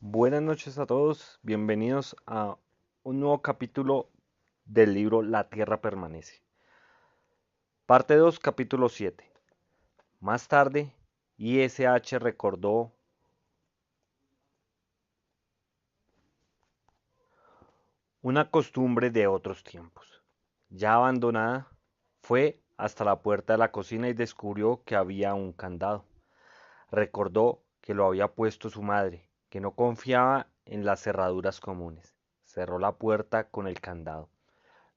Buenas noches a todos, bienvenidos a un nuevo capítulo del libro La Tierra Permanece. Parte 2, capítulo 7. Más tarde, ISH recordó una costumbre de otros tiempos. Ya abandonada, fue hasta la puerta de la cocina y descubrió que había un candado. Recordó que lo había puesto su madre, que no confiaba en las cerraduras comunes. Cerró la puerta con el candado.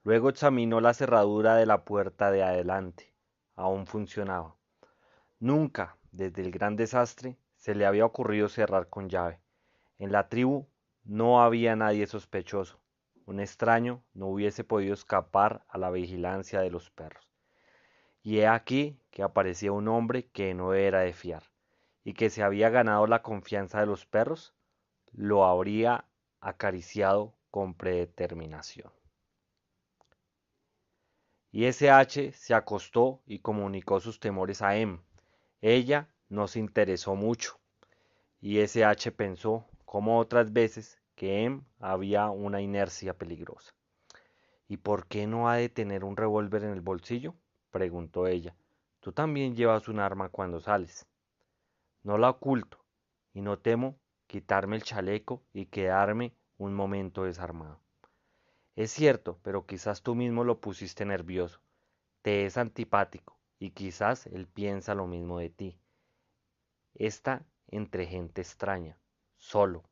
Luego examinó la cerradura de la puerta de adelante. Aún funcionaba. Nunca, desde el gran desastre, se le había ocurrido cerrar con llave. En la tribu no había nadie sospechoso. Un extraño no hubiese podido escapar a la vigilancia de los perros. Y he aquí que aparecía un hombre que no era de fiar, y que se había ganado la confianza de los perros, lo habría acariciado con predeterminación. Y SH se acostó y comunicó sus temores a Em. Ella no se interesó mucho, y SH pensó, como otras veces, que Em había una inercia peligrosa. ¿Y por qué no ha de tener un revólver en el bolsillo?, preguntó ella. Tú también llevas un arma cuando sales. No la oculto, y no temo quitarme el chaleco y quedarme un momento desarmado. Es cierto, pero quizás tú mismo lo pusiste nervioso. Te es antipático, y quizás él piensa lo mismo de ti. Está entre gente extraña, solo.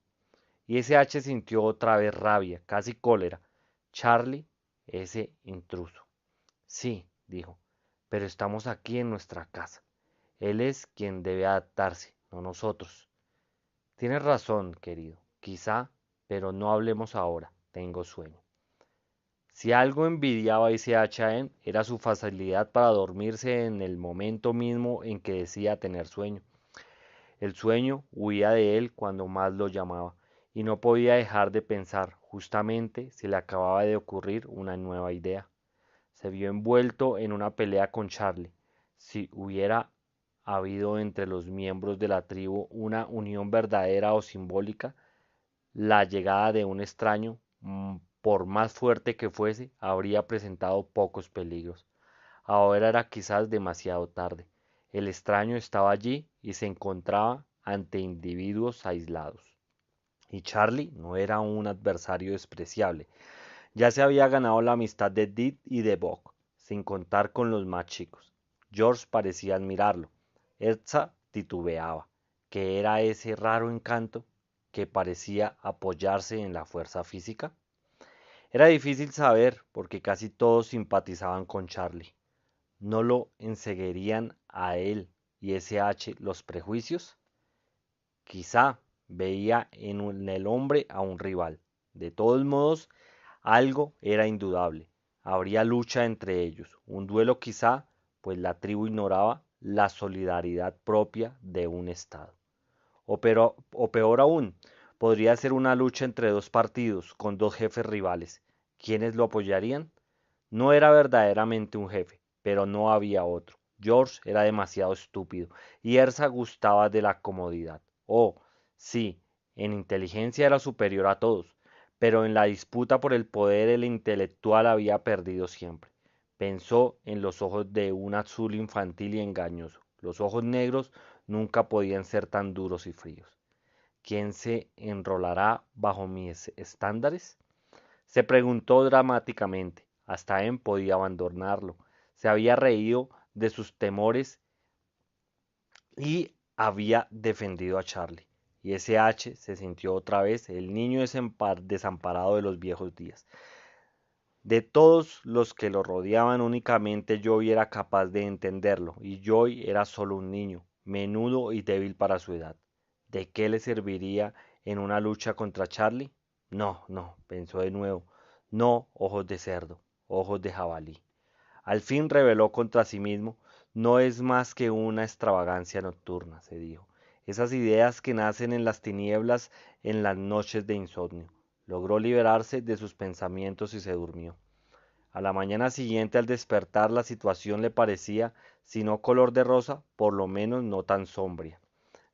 Y ese H sintió otra vez rabia, casi cólera. Charlie, ese intruso. Sí, dijo, pero estamos aquí en nuestra casa. Él es quien debe adaptarse, no nosotros. Tienes razón, querido, quizá, pero no hablemos ahora. Tengo sueño. Si algo envidiaba a ese H.A.M. era su facilidad para dormirse en el momento mismo en que decía tener sueño. El sueño huía de él cuando más lo llamaba, y no podía dejar de pensar, justamente se le acababa de ocurrir una nueva idea. Se vio envuelto en una pelea con Charlie. Si hubiera habido entre los miembros de la tribu una unión verdadera o simbólica, la llegada de un extraño, por más fuerte que fuese, habría presentado pocos peligros. Ahora era quizás demasiado tarde. El extraño estaba allí y se encontraba ante individuos aislados. Y Charlie no era un adversario despreciable. Ya se había ganado la amistad de Did y de Buck, sin contar con los más chicos. George parecía admirarlo. Elsa titubeaba. ¿Qué era ese raro encanto que parecía apoyarse en la fuerza física? Era difícil saber porque casi todos simpatizaban con Charlie. ¿No lo enseguirían a él y ese H los prejuicios? Quizá veía en el hombre a un rival. De todos modos, algo era indudable. Habría lucha entre ellos, un duelo quizá, pues la tribu ignoraba la solidaridad propia de un Estado. O peor aún, podría ser una lucha entre dos partidos, con dos jefes rivales. ¿Quiénes lo apoyarían? No era verdaderamente un jefe, pero no había otro. George era demasiado estúpido y Ersa gustaba de la comodidad. Oh, sí, en inteligencia era superior a todos, pero en la disputa por el poder el intelectual había perdido siempre. Pensó en los ojos de un azul infantil y engañoso. Los ojos negros nunca podían ser tan duros y fríos. ¿Quién se enrolará bajo mis estándares? Se preguntó dramáticamente. Hasta él podía abandonarlo. Se había reído de sus temores y había defendido a Charlie. Y ese H se sintió otra vez el niño desamparado de los viejos días. De todos los que lo rodeaban, únicamente Joey era capaz de entenderlo, y Joey era solo un niño, menudo y débil para su edad. ¿De qué le serviría en una lucha contra Charlie? No, no, pensó de nuevo. No, ojos de cerdo, ojos de jabalí. Al fin reveló contra sí mismo, no es más que una extravagancia nocturna, se dijo. Esas ideas que nacen en las tinieblas en las noches de insomnio. Logró liberarse de sus pensamientos y se durmió. A la mañana siguiente al despertar la situación le parecía, si no color de rosa, por lo menos no tan sombria.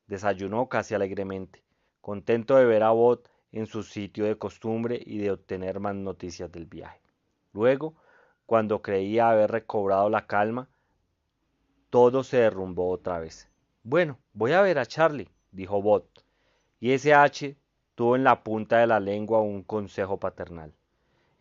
Desayunó casi alegremente. contento de ver a Bot en su sitio de costumbre y de obtener más noticias del viaje. Luego, cuando creía haber recobrado la calma, todo se derrumbó otra vez. Bueno, voy a ver a Charlie, dijo Bot, y ese H tuvo en la punta de la lengua un consejo paternal.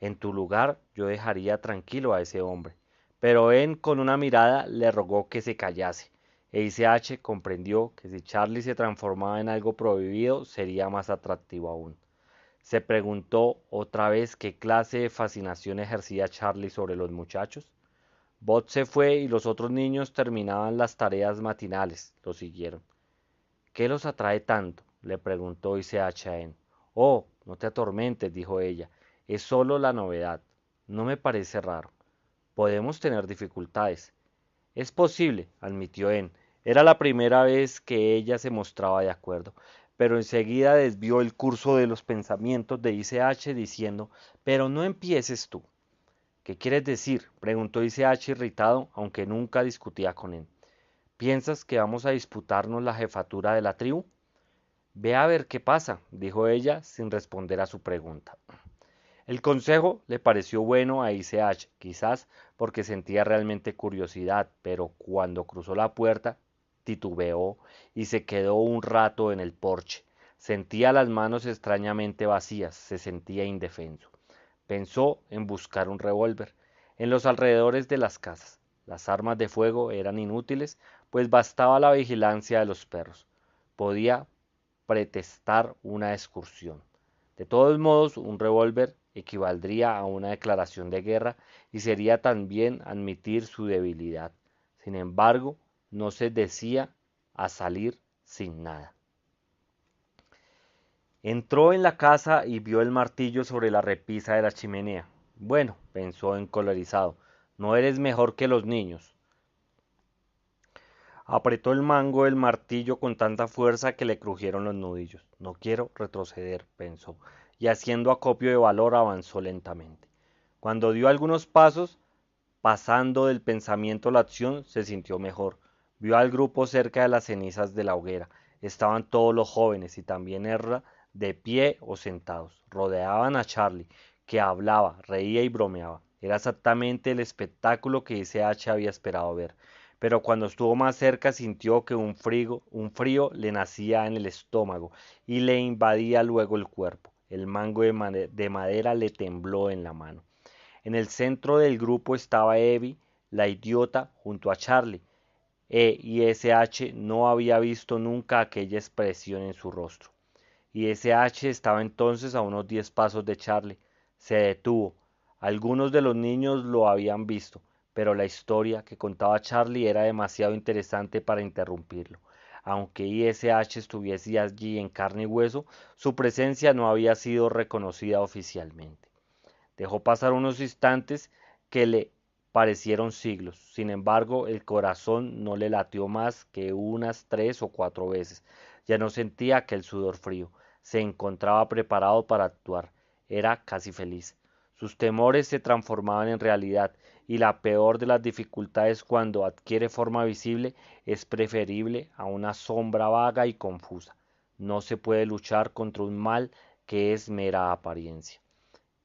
En tu lugar yo dejaría tranquilo a ese hombre. Pero En con una mirada le rogó que se callase, e H comprendió que si Charlie se transformaba en algo prohibido sería más atractivo aún. Se preguntó otra vez qué clase de fascinación ejercía Charlie sobre los muchachos. Bot se fue y los otros niños terminaban las tareas matinales. Lo siguieron. ¿Qué los atrae tanto? Le preguntó H a En. Oh, no te atormentes, dijo ella. Es solo la novedad. No me parece raro. Podemos tener dificultades. Es posible, admitió En. Era la primera vez que ella se mostraba de acuerdo, pero enseguida desvió el curso de los pensamientos de H diciendo, pero no empieces tú. ¿Qué quieres decir? Preguntó H irritado, aunque nunca discutía con él. ¿Piensas que vamos a disputarnos la jefatura de la tribu? Ve a ver qué pasa, dijo ella sin responder a su pregunta. El consejo le pareció bueno a H, quizás porque sentía realmente curiosidad, pero cuando cruzó la puerta titubeó y se quedó un rato en el porche. Sentía las manos extrañamente vacías, se sentía indefenso. Pensó en buscar un revólver en los alrededores de las casas. Las armas de fuego eran inútiles, pues bastaba la vigilancia de los perros. Podía pretextar una excursión. De todos modos, un revólver equivaldría a una declaración de guerra y sería también admitir su debilidad. Sin embargo, no se decía a salir sin nada. Entró en la casa y vio el martillo sobre la repisa de la chimenea. Bueno, pensó encolerizado, no eres mejor que los niños. Apretó el mango del martillo con tanta fuerza que le crujieron los nudillos. No quiero retroceder, pensó, y haciendo acopio de valor avanzó lentamente. Cuando dio algunos pasos, pasando del pensamiento a la acción, se sintió mejor. Vio al grupo cerca de las cenizas de la hoguera. Estaban todos los jóvenes y también Erra de pie o sentados. Rodeaban a Charlie, que hablaba, reía y bromeaba. Era exactamente el espectáculo que H había esperado ver. Pero cuando estuvo más cerca sintió que un frío le nacía en el estómago y le invadía luego el cuerpo. El mango de madera le tembló en la mano. En el centro del grupo estaba Evie, la idiota, junto a Charlie. Y H no había visto nunca aquella expresión en su rostro. Y H estaba entonces a unos 10 pasos de Charlie. Se detuvo. Algunos de los niños lo habían visto, pero la historia que contaba Charlie era demasiado interesante para interrumpirlo. Aunque H estuviese allí en carne y hueso, su presencia no había sido reconocida oficialmente. Dejó pasar unos instantes que le parecieron siglos. Sin embargo, el corazón no le latió más que unas 3 o 4 veces. Ya no sentía aquel sudor frío. Se encontraba preparado para actuar. Era casi feliz. Sus temores se transformaban en realidad, y la peor de las dificultades cuando adquiere forma visible es preferible a una sombra vaga y confusa. No se puede luchar contra un mal que es mera apariencia.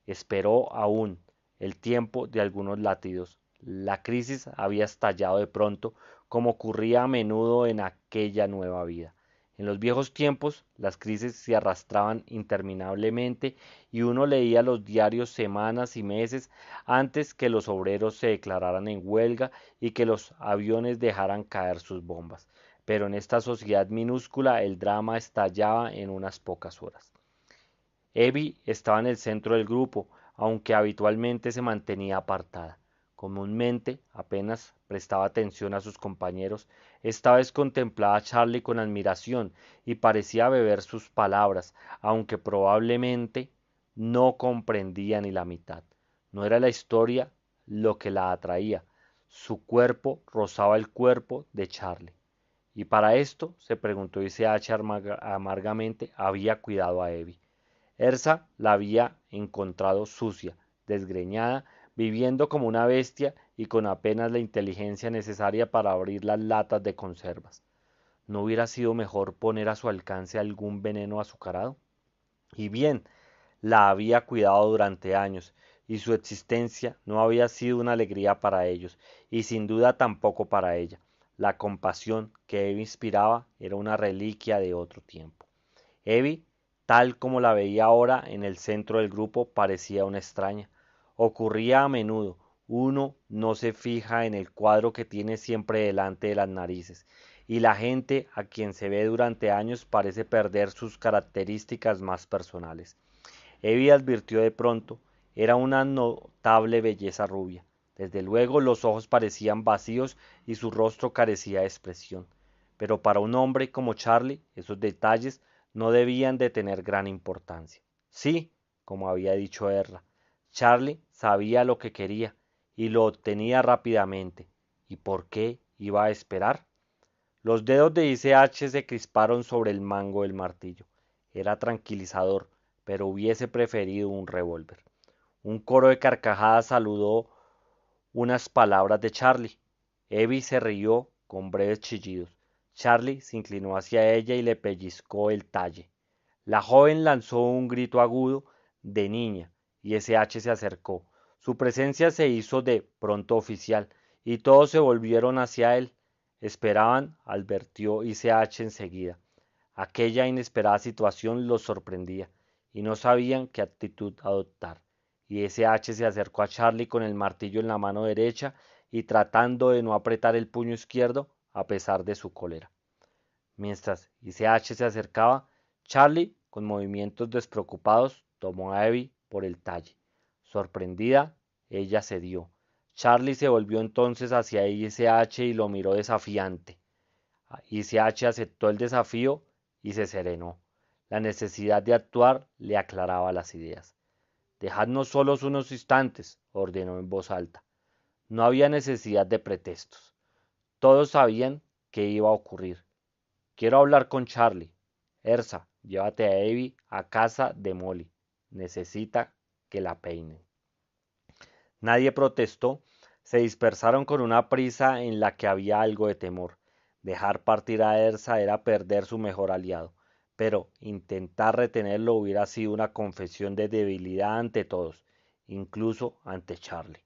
Esperó aún el tiempo de algunos latidos. La crisis había estallado de pronto, como ocurría a menudo en aquella nueva vida. En los viejos tiempos, las crisis se arrastraban interminablemente y uno leía los diarios semanas y meses antes que los obreros se declararan en huelga y que los aviones dejaran caer sus bombas. Pero en esta sociedad minúscula el drama estallaba en unas pocas horas. Evie estaba en el centro del grupo, aunque habitualmente se mantenía apartada. Comúnmente apenas prestaba atención a sus compañeros. Esta vez contemplaba a Charlie con admiración y parecía beber sus palabras, aunque probablemente no comprendía ni la mitad. No era la historia lo que la atraía. Su cuerpo rozaba el cuerpo de Charlie. Y para esto, se preguntó H amargamente, había cuidado a Evie. Ersa la había encontrado sucia, desgreñada, viviendo como una bestia y con apenas la inteligencia necesaria para abrir las latas de conservas. ¿No hubiera sido mejor poner a su alcance algún veneno azucarado? Y bien, la había cuidado durante años, y su existencia no había sido una alegría para ellos, y sin duda tampoco para ella. La compasión que Evie inspiraba era una reliquia de otro tiempo. Evie, tal como la veía ahora en el centro del grupo, parecía una extraña. Ocurría a menudo, uno no se fija en el cuadro que tiene siempre delante de las narices, y la gente a quien se ve durante años parece perder sus características más personales. Evie advirtió de pronto, era una notable belleza rubia. Desde luego los ojos parecían vacíos y su rostro carecía de expresión. Pero para un hombre como Charlie, esos detalles no debían de tener gran importancia. Sí, como había dicho Erla, Charlie sabía lo que quería y lo obtenía rápidamente. ¿Y por qué iba a esperar? Los dedos de ICH se crisparon sobre el mango del martillo. Era tranquilizador, pero hubiese preferido un revólver. Un coro de carcajadas saludó unas palabras de Charlie. Evie se rió con breves chillidos. Charlie se inclinó hacia ella y le pellizcó el talle. La joven lanzó un grito agudo de niña y SH se acercó. Su presencia se hizo de pronto oficial y todos se volvieron hacia él. Esperaban, advirtió ICH enseguida. Aquella inesperada situación los sorprendía y no sabían qué actitud adoptar. Y SH se acercó a Charlie con el martillo en la mano derecha y tratando de no apretar el puño izquierdo a pesar de su cólera. Mientras ICH se acercaba, Charlie, con movimientos despreocupados, tomó a Evie por el talle. Sorprendida, ella cedió. Charlie se volvió entonces hacia ICH y lo miró desafiante. ICH aceptó el desafío y se serenó. La necesidad de actuar le aclaraba las ideas. Dejadnos solos unos instantes, ordenó en voz alta. No había necesidad de pretextos. Todos sabían qué iba a ocurrir. Quiero hablar con Charlie. Ersa, llévate a Evie a casa de Molly. Necesita que la peinen. Nadie protestó. Se dispersaron con una prisa en la que había algo de temor. Dejar partir a Ersa era perder su mejor aliado, pero intentar retenerlo hubiera sido una confesión de debilidad ante todos, incluso ante Charlie.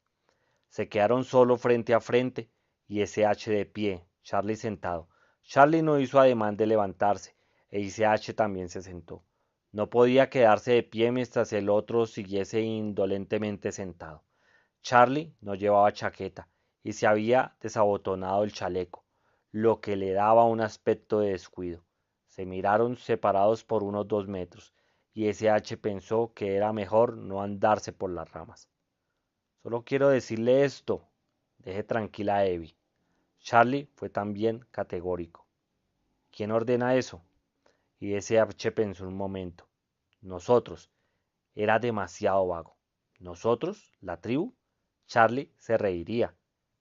Se quedaron solo frente a frente, y SH de pie, Charlie sentado. Charlie no hizo ademán de levantarse, e ICH también se sentó. No podía quedarse de pie mientras el otro siguiese indolentemente sentado. Charlie no llevaba chaqueta y se había desabotonado el chaleco, lo que le daba un aspecto de descuido. Se miraron separados por unos 2 metros, y SH pensó que era mejor no andarse por las ramas. Solo quiero decirle esto. Deje tranquila a Evie. Charlie fue también categórico. ¿Quién ordena eso? Y SH pensó un momento. Nosotros. Era demasiado vago. ¿Nosotros? ¿La tribu? Charlie se reiría.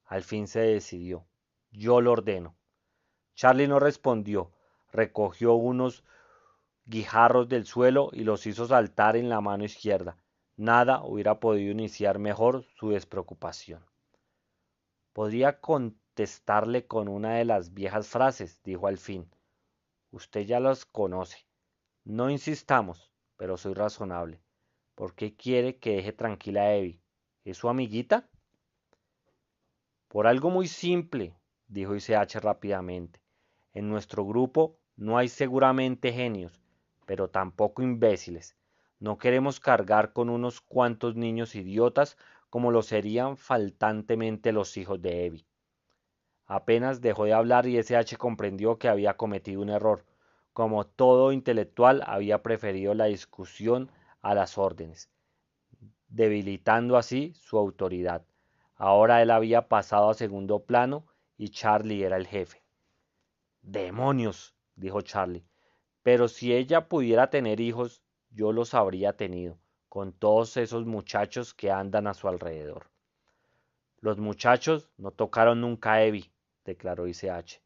Al fin se decidió. Yo lo ordeno. Charlie no respondió. Recogió unos guijarros del suelo y los hizo saltar en la mano izquierda. Nada hubiera podido iniciar mejor su despreocupación. Podría contestarle con una de las viejas frases, dijo al fin. Usted ya las conoce. No insistamos, pero soy razonable. ¿Por qué quiere que deje tranquila a Evie? ¿Es su amiguita? Por algo muy simple, dijo ICH rápidamente. En nuestro grupo no hay seguramente genios, pero tampoco imbéciles. No queremos cargar con unos cuantos niños idiotas como lo serían faltantemente los hijos de Evie. Apenas dejó de hablar y SH comprendió que había cometido un error. Como todo intelectual, había preferido la discusión a las órdenes, debilitando así su autoridad. Ahora él había pasado a segundo plano y Charlie era el jefe. ¡Demonios!, dijo Charlie. Pero si ella pudiera tener hijos, yo los habría tenido, con todos esos muchachos que andan a su alrededor. Los muchachos no tocaron nunca a Evie, declaró ICH.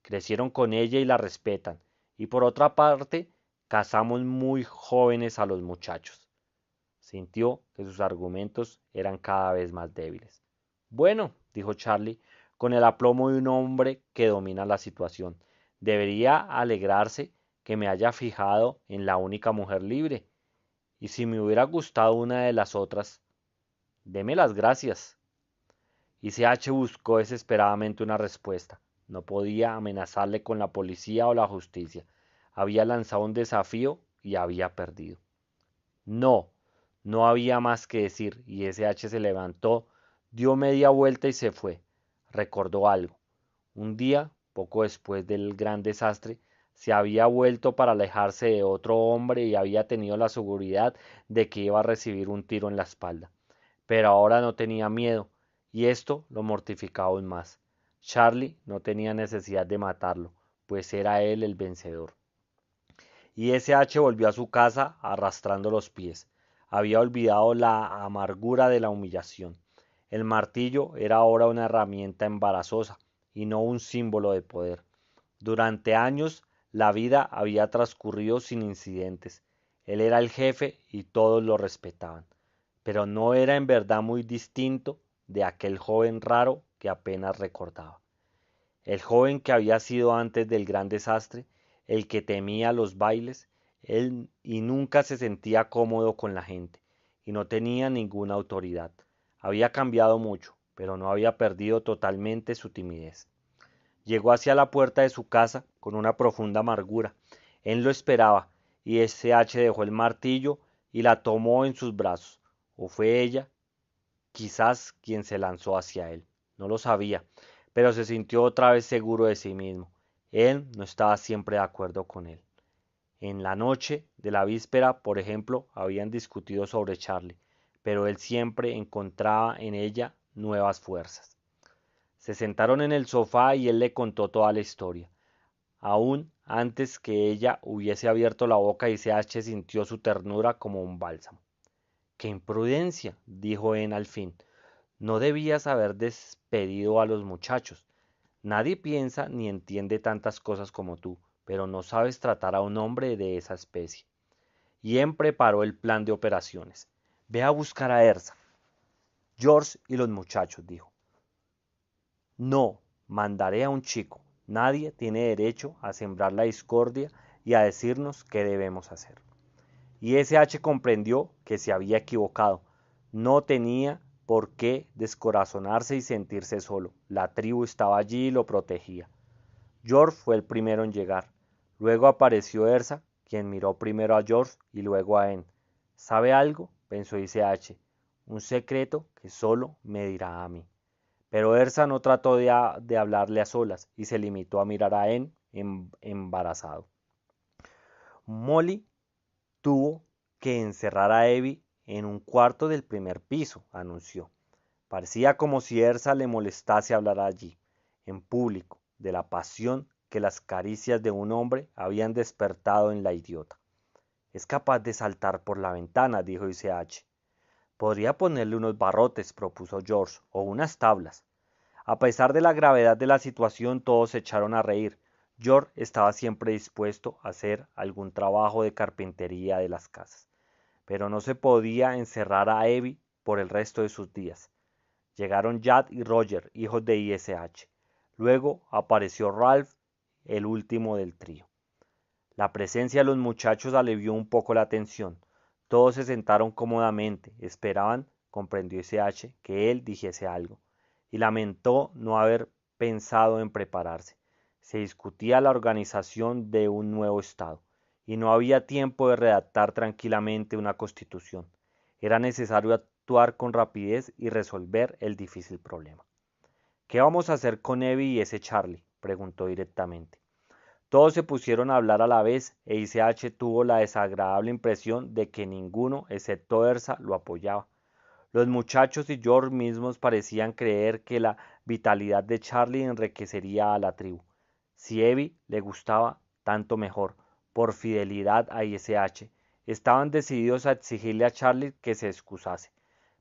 Crecieron con ella y la respetan. Y por otra parte, casamos muy jóvenes a los muchachos. Sintió que sus argumentos eran cada vez más débiles. Bueno, dijo Charlie, con el aplomo de un hombre que domina la situación. Debería alegrarse que me haya fijado en la única mujer libre. Y si me hubiera gustado una de las otras, deme las gracias. Y CH buscó desesperadamente una respuesta. No podía amenazarle con la policía o la justicia. Había lanzado un desafío y había perdido. No, no había más que decir, y SH se levantó, dio media vuelta y se fue. Recordó algo. Un día, poco después del gran desastre, se había vuelto para alejarse de otro hombre y había tenido la seguridad de que iba a recibir un tiro en la espalda. Pero ahora no tenía miedo, y esto lo mortificaba aún más. Charlie no tenía necesidad de matarlo, pues era él el vencedor. Y SH volvió a su casa arrastrando los pies. Había olvidado la amargura de la humillación. El martillo era ahora una herramienta embarazosa y no un símbolo de poder. Durante años la vida había transcurrido sin incidentes. Él era el jefe y todos lo respetaban. Pero no era en verdad muy distinto de aquel joven raro que apenas recordaba. El joven que había sido antes del gran desastre, el que temía los bailes, él y nunca se sentía cómodo con la gente, y no tenía ninguna autoridad. Había cambiado mucho, pero no había perdido totalmente su timidez. Llegó hacia la puerta de su casa con una profunda amargura. Él lo esperaba, y SH dejó el martillo y la tomó en sus brazos. ¿O fue ella, quizás, quien se lanzó hacia él? No lo sabía, pero se sintió otra vez seguro de sí mismo. Él no estaba siempre de acuerdo con él. En la noche de la víspera, por ejemplo, habían discutido sobre Charlie, pero él siempre encontraba en ella nuevas fuerzas. Se sentaron en el sofá y él le contó toda la historia. Aún antes que ella hubiese abierto la boca, y CH sintió su ternura como un bálsamo. ¡Qué imprudencia!, dijo él al fin. No debías haber despedido a los muchachos. Nadie piensa ni entiende tantas cosas como tú, pero no sabes tratar a un hombre de esa especie. Y él preparó el plan de operaciones. Ve a buscar a Ersa. George y los muchachos, dijo. No, mandaré a un chico. Nadie tiene derecho a sembrar la discordia y a decirnos qué debemos hacer. Y SH comprendió que se había equivocado. No tenía por qué descorazonarse y sentirse solo. La tribu estaba allí y lo protegía. George fue el primero en llegar. Luego apareció Ersa, quien miró primero a George y luego a Anne. ¿Sabe algo?, pensó SH. Un secreto que solo me dirá a mí. Pero Ersa no trató de hablarle a solas y se limitó a mirar a Anne embarazado. Molly tuvo que encerrar a Evie en un cuarto del primer piso, anunció. Parecía como si Ersa le molestase hablar allí, en público, de la pasión que las caricias de un hombre habían despertado en la idiota. Es capaz de saltar por la ventana, dijo ICH. Podría ponerle unos barrotes, propuso George, o unas tablas. A pesar de la gravedad de la situación, todos se echaron a reír. George estaba siempre dispuesto a hacer algún trabajo de carpintería de las casas, pero no se podía encerrar a Evie por el resto de sus días. Llegaron Jad y Roger, hijos de ISH. Luego apareció Ralph, el último del trío. La presencia de los muchachos alivió un poco la tensión. Todos se sentaron cómodamente, esperaban, comprendió ISH, que él dijese algo, y lamentó no haber pensado en prepararse. Se discutía la organización de un nuevo Estado, y no había tiempo de redactar tranquilamente una constitución. Era necesario actuar con rapidez y resolver el difícil problema. ¿Qué vamos a hacer con Evie y ese Charlie?, preguntó directamente. Todos se pusieron a hablar a la vez e ICH tuvo la desagradable impresión de que ninguno, excepto Ersa, lo apoyaba. Los muchachos y George mismos parecían creer que la vitalidad de Charlie enriquecería a la tribu. Si Evie le gustaba, tanto mejor, por fidelidad a ISH. Estaban decididos a exigirle a Charlie que se excusase,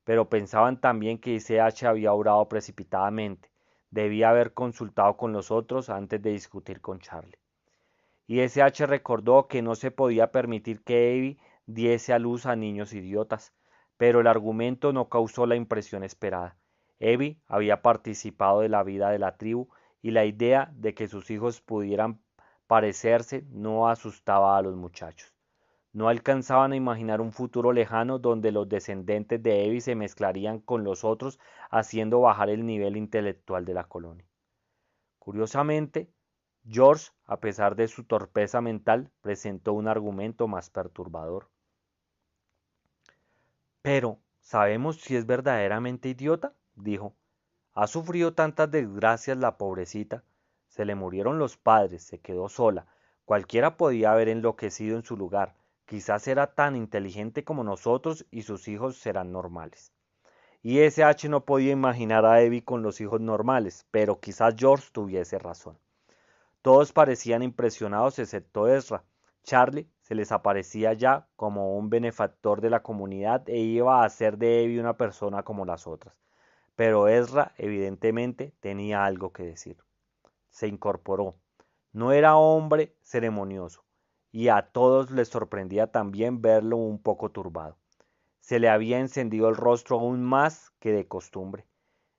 pero pensaban también que ISH había obrado precipitadamente. Debía haber consultado con los otros antes de discutir con Charlie. ISH recordó que no se podía permitir que Evie diese a luz a niños idiotas, pero el argumento no causó la impresión esperada. Evie había participado de la vida de la tribu y la idea de que sus hijos pudieran parecerse no asustaba a los muchachos. No alcanzaban a imaginar un futuro lejano donde los descendientes de Evie se mezclarían con los otros, haciendo bajar el nivel intelectual de la colonia. Curiosamente, George, a pesar de su torpeza mental, presentó un argumento más perturbador. Pero, ¿sabemos si es verdaderamente idiota?, dijo. Ha sufrido tantas desgracias la pobrecita. Se le murieron los padres, se quedó sola. Cualquiera podía haber enloquecido en su lugar. Quizás era tan inteligente como nosotros y sus hijos serán normales. Y ese H no podía imaginar a Evie con los hijos normales, pero quizás George tuviese razón. Todos parecían impresionados excepto Ezra. Charlie se les aparecía ya como un benefactor de la comunidad e iba a hacer de Evie una persona como las otras. Pero Ezra evidentemente tenía algo que decir. Se incorporó. No era hombre ceremonioso, y a todos les sorprendía también verlo un poco turbado. Se le había encendido el rostro aún más que de costumbre.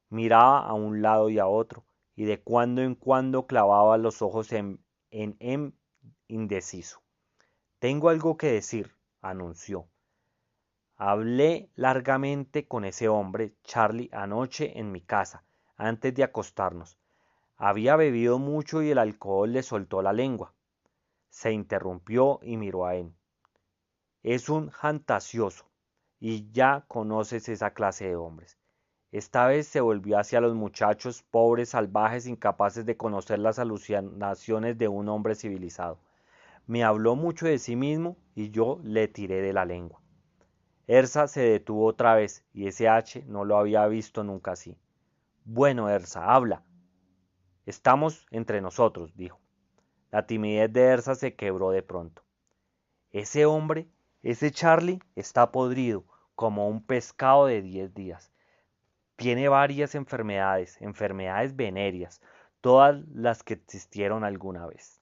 Miraba a un lado y a otro, y de cuando en cuando clavaba los ojos en indeciso. Tengo algo que decir, anunció. Hablé largamente con ese hombre, Charlie, anoche en mi casa, antes de acostarnos. Había bebido mucho y el alcohol le soltó la lengua. Se interrumpió y miró a él. Es un fantasioso, y ya conoces esa clase de hombres. Esta vez se volvió hacia los muchachos, pobres salvajes, incapaces de conocer las alucinaciones de un hombre civilizado. Me habló mucho de sí mismo y yo le tiré de la lengua. Ersa se detuvo otra vez y ese H no lo había visto nunca así. Bueno, Ersa, habla. Estamos entre nosotros, dijo. La timidez de Ersa se quebró de pronto. Ese hombre, ese Charlie, está podrido, como un pescado de 10 días. Tiene varias enfermedades, enfermedades venéreas, todas las que existieron alguna vez.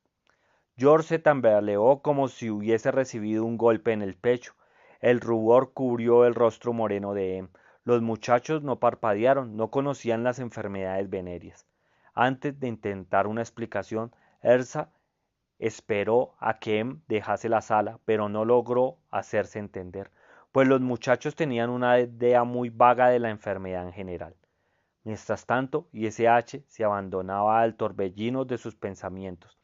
George se tambaleó como si hubiese recibido un golpe en el pecho. El rubor cubrió el rostro moreno de Em. Los muchachos no parpadearon, no conocían las enfermedades venéreas. Antes de intentar una explicación, Ersa esperó a que Em dejase la sala, pero no logró hacerse entender, pues los muchachos tenían una idea muy vaga de la enfermedad en general. Mientras tanto, ISH se abandonaba al torbellino de sus pensamientos.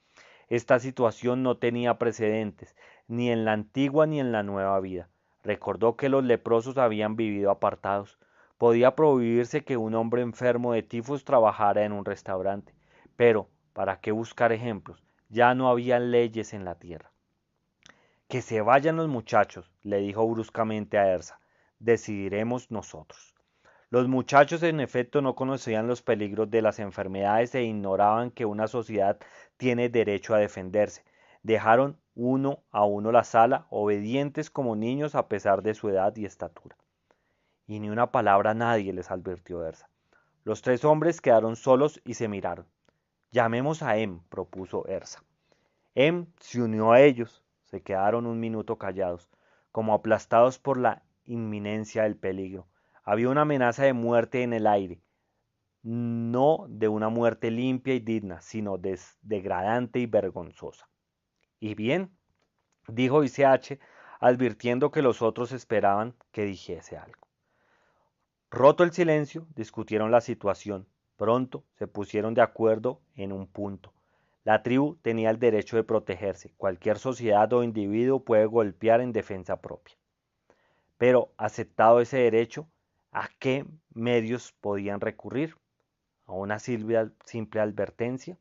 Esta situación no tenía precedentes, ni en la antigua ni en la nueva vida. Recordó que los leprosos habían vivido apartados. Podía prohibirse que un hombre enfermo de tifus trabajara en un restaurante. Pero, ¿para qué buscar ejemplos? Ya no había leyes en la tierra. Que se vayan los muchachos, le dijo bruscamente a Ersa. Decidiremos nosotros. Los muchachos en efecto no conocían los peligros de las enfermedades e ignoraban que una sociedad tiene derecho a defenderse. Dejaron uno a uno la sala, obedientes como niños a pesar de su edad y estatura. Y ni una palabra a nadie, les advirtió Ersa. Los tres hombres quedaron solos y se miraron. Llamemos a Em, propuso Ersa. Em se unió a ellos. Se quedaron un minuto callados, como aplastados por la inminencia del peligro. Había una amenaza de muerte en el aire, no de una muerte limpia y digna, sino degradante y vergonzosa. Y bien, dijo ICH, advirtiendo que los otros esperaban que dijese algo. Roto el silencio, discutieron la situación. Pronto se pusieron de acuerdo en un punto. La tribu tenía el derecho de protegerse. Cualquier sociedad o individuo puede golpear en defensa propia. Pero, aceptado ese derecho, ¿a qué medios podían recurrir? ¿A una simple advertencia?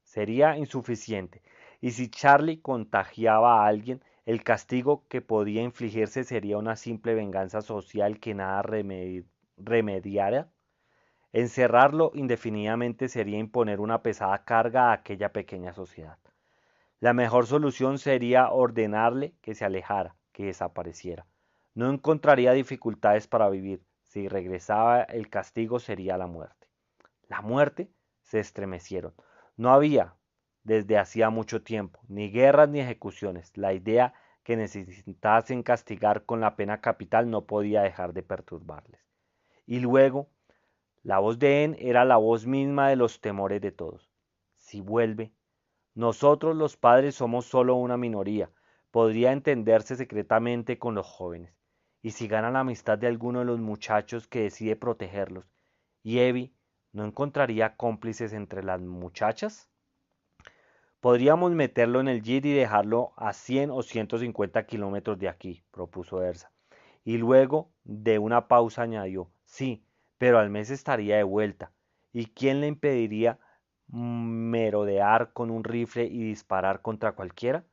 Sería insuficiente. Y si Charlie contagiaba a alguien, el castigo que podía infligirse sería una simple venganza social que nada remediara. Encerrarlo indefinidamente sería imponer una pesada carga a aquella pequeña sociedad. La mejor solución sería ordenarle que se alejara, que desapareciera. No encontraría dificultades para vivir. Si regresaba, el castigo sería la muerte. ¿La muerte? Se estremecieron. No había, desde hacía mucho tiempo, ni guerras ni ejecuciones. La idea que necesitasen castigar con la pena capital no podía dejar de perturbarles. Y luego, la voz de En era la voz misma de los temores de todos. Si vuelve, Nosotros los padres somos solo una minoría. Podría entenderse secretamente con los jóvenes. Y si gana la amistad de alguno de los muchachos que decide protegerlos, ¿y Evie no encontraría cómplices entre las muchachas? Podríamos meterlo en el JIT y dejarlo a 100 o 150 kilómetros de aquí, propuso Ersa. Y luego, de una pausa, añadió, sí, pero al mes estaría de vuelta. ¿Y quién le impediría merodear con un rifle y disparar contra cualquiera?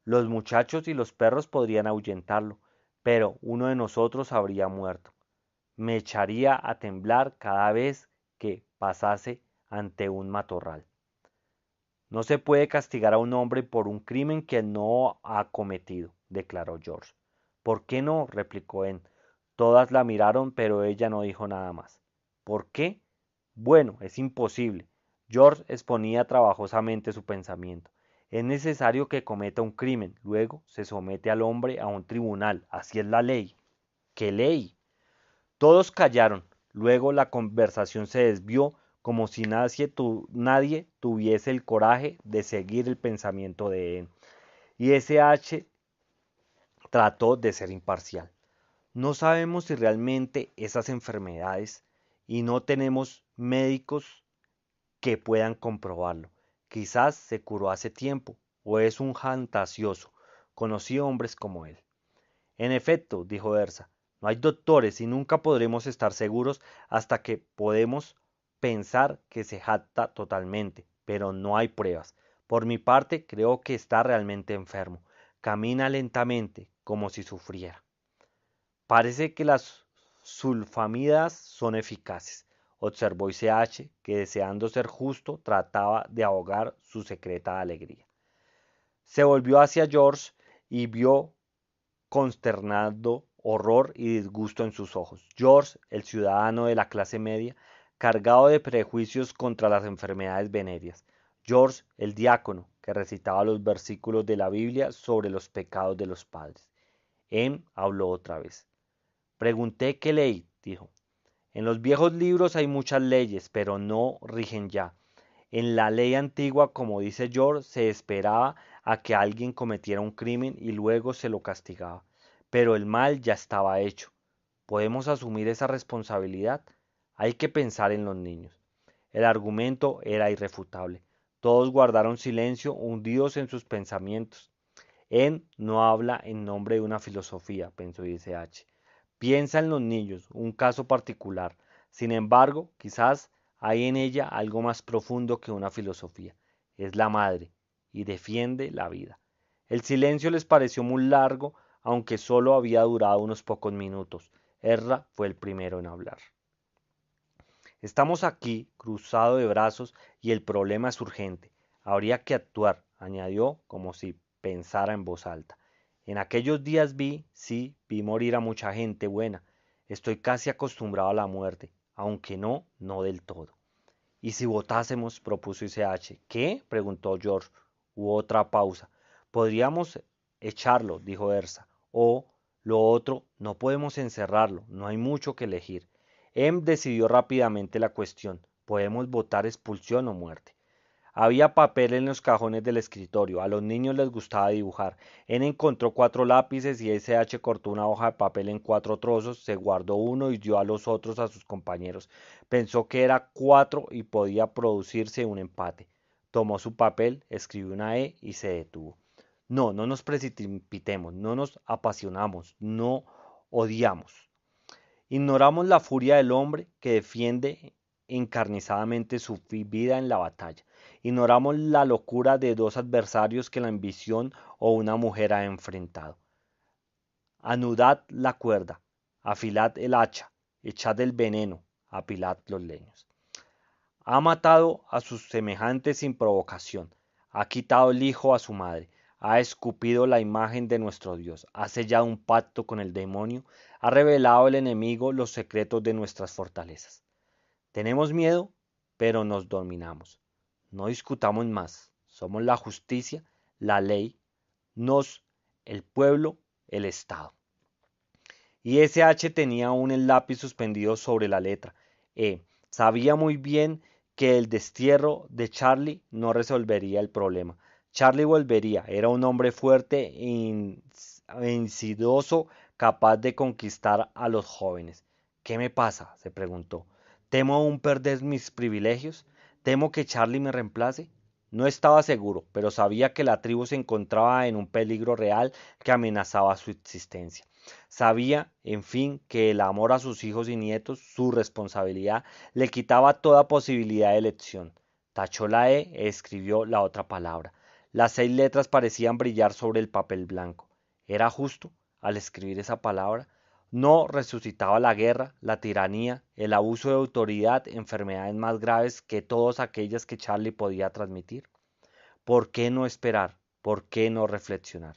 Los muchachos y los perros podrían ahuyentarlo, pero uno de nosotros habría muerto. Me echaría a temblar cada vez que pasase ante un matorral. No se puede castigar a un hombre por un crimen que no ha cometido, declaró George. ¿Por qué no? Replicó Anne. Todas la miraron, pero ella no dijo nada más. ¿Por qué? Bueno, es imposible. George exponía trabajosamente su pensamiento. Es necesario que cometa un crimen, luego se somete al hombre a un tribunal. Así es la ley. ¿Qué ley? Todos callaron. Luego la conversación se desvió como si nadie tuviese el coraje de seguir el pensamiento de él. Y S.H. trató de ser imparcial. No sabemos si realmente esas enfermedades y no tenemos médicos que puedan comprobarlo. Quizás se curó hace tiempo o es un fantasioso. Conocí hombres como él. En efecto, dijo Ersa, no hay doctores y nunca podremos estar seguros hasta que podemos pensar que se jacta totalmente, pero no hay pruebas. Por mi parte, creo que está realmente enfermo. Camina lentamente, como si sufriera. Parece que las sulfamidas son eficaces, observó H, que deseando ser justo trataba de ahogar su secreta alegría. Se volvió hacia George y vio consternado horror y disgusto en sus ojos. George, el ciudadano de la clase media, cargado de prejuicios contra las enfermedades venéreas. George, el diácono, que recitaba los versículos de la Biblia sobre los pecados de los padres. Habló otra vez. Pregunté qué ley, dijo. En los viejos libros hay muchas leyes, pero no rigen ya. En la ley antigua, como dice George, se esperaba a que alguien cometiera un crimen y luego se lo castigaba. Pero el mal ya estaba hecho. ¿Podemos asumir esa responsabilidad? Hay que pensar en los niños. El argumento era irrefutable. Todos guardaron silencio, hundidos en sus pensamientos. No habla en nombre de una filosofía, pensó H. Piensa en los niños, un caso particular. Sin embargo, quizás hay en ella algo más profundo que una filosofía. Es la madre y defiende la vida. El silencio les pareció muy largo, aunque solo había durado unos pocos minutos. Erra fue el primero en hablar. Estamos aquí, cruzado de brazos, y el problema es urgente. Habría que actuar, añadió, como si pensara en voz alta. En aquellos días vi morir a mucha gente buena. Estoy casi acostumbrado a la muerte, aunque no del todo. ¿Y si votásemos? Propuso H. ¿Qué? Preguntó George. Hubo otra pausa. Podríamos echarlo, dijo Ersa. O lo otro, no podemos encerrarlo, no hay mucho que elegir. Decidió rápidamente la cuestión. Podemos votar expulsión o muerte. Había papel en los cajones del escritorio. A los niños les gustaba dibujar. Encontró 4 lápices y H cortó una hoja de papel en 4 trozos, se guardó uno y dio a los otros a sus compañeros. Pensó que era 4 y podía producirse un empate. Tomó su papel, escribió una E y se detuvo. No nos precipitemos, no nos apasionamos, no odiamos. Ignoramos la furia del hombre que defiende encarnizadamente su vida en la batalla. Ignoramos la locura de dos adversarios que la ambición o una mujer ha enfrentado. Anudad la cuerda, afilad el hacha, echad el veneno, apilad los leños. Ha matado a sus semejantes sin provocación, ha quitado el hijo a su madre, ha escupido la imagen de nuestro Dios, ha sellado un pacto con el demonio, ha revelado al enemigo los secretos de nuestras fortalezas. Tenemos miedo, pero nos dominamos. No discutamos más. Somos la justicia, la ley, el pueblo, el Estado. Y H tenía aún el lápiz suspendido sobre la letra E. Sabía muy bien que el destierro de Charlie no resolvería el problema. Charlie volvería, era un hombre fuerte e insidioso, capaz de conquistar a los jóvenes. ¿Qué me pasa?, se preguntó. ¿Temo aún perder mis privilegios? ¿Temo que Charlie me reemplace? No estaba seguro, pero sabía que la tribu se encontraba en un peligro real que amenazaba su existencia. Sabía, en fin, que el amor a sus hijos y nietos, su responsabilidad, le quitaba toda posibilidad de elección. Tachó la E e escribió la otra palabra. Las 6 letras parecían brillar sobre el papel blanco. ¿Era justo, al escribir esa palabra? No resucitaba la guerra, la tiranía, el abuso de autoridad, enfermedades más graves que todas aquellas que Charlie podía transmitir. ¿Por qué no esperar? ¿Por qué no reflexionar?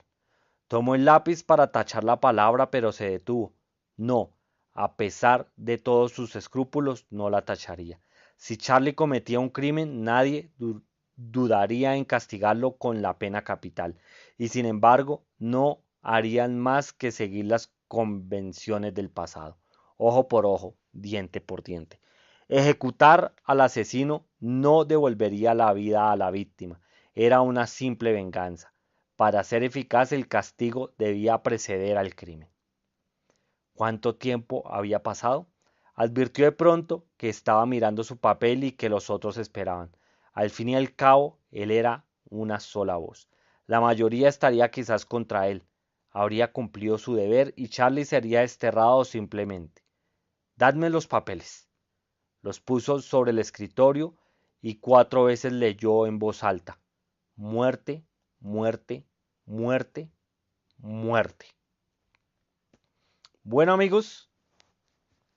Tomó el lápiz para tachar la palabra, pero se detuvo. No, a pesar de todos sus escrúpulos, no la tacharía. Si Charlie cometía un crimen, nadie dudaría en castigarlo con la pena capital, y sin embargo, no harían más que seguir las convenciones del pasado, ojo por ojo, diente por diente. Ejecutar al asesino no devolvería la vida a la víctima, era una simple venganza. Para ser eficaz el castigo debía preceder al crimen. ¿Cuánto tiempo había pasado? Advirtió de pronto que estaba mirando su papel y que los otros esperaban. Al fin y al cabo, él era una sola voz. La mayoría estaría quizás contra él. Habría cumplido su deber y Charlie sería desterrado simplemente. Dadme los papeles. Los puso sobre el escritorio y 4 veces leyó en voz alta. Muerte, muerte, muerte, muerte. Bueno amigos,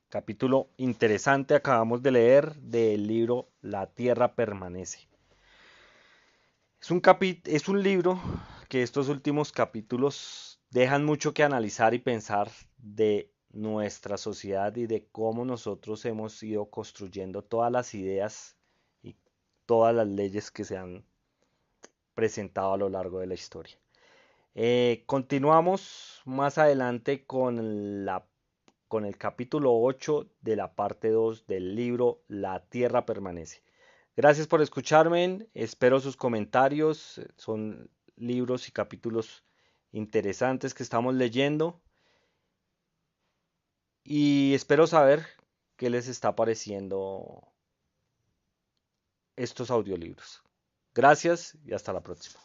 capítulo interesante acabamos de leer del libro La Tierra Permanece. Es un libro que estos últimos capítulos dejan mucho que analizar y pensar de nuestra sociedad y de cómo nosotros hemos ido construyendo todas las ideas y todas las leyes que se han presentado a lo largo de la historia. Continuamos más adelante con el capítulo 8 de la parte 2 del libro La Tierra Permanece. Gracias por escucharme, espero sus comentarios, son libros y capítulos interesantes que estamos leyendo y espero saber qué les está pareciendo estos audiolibros. Gracias y hasta la próxima.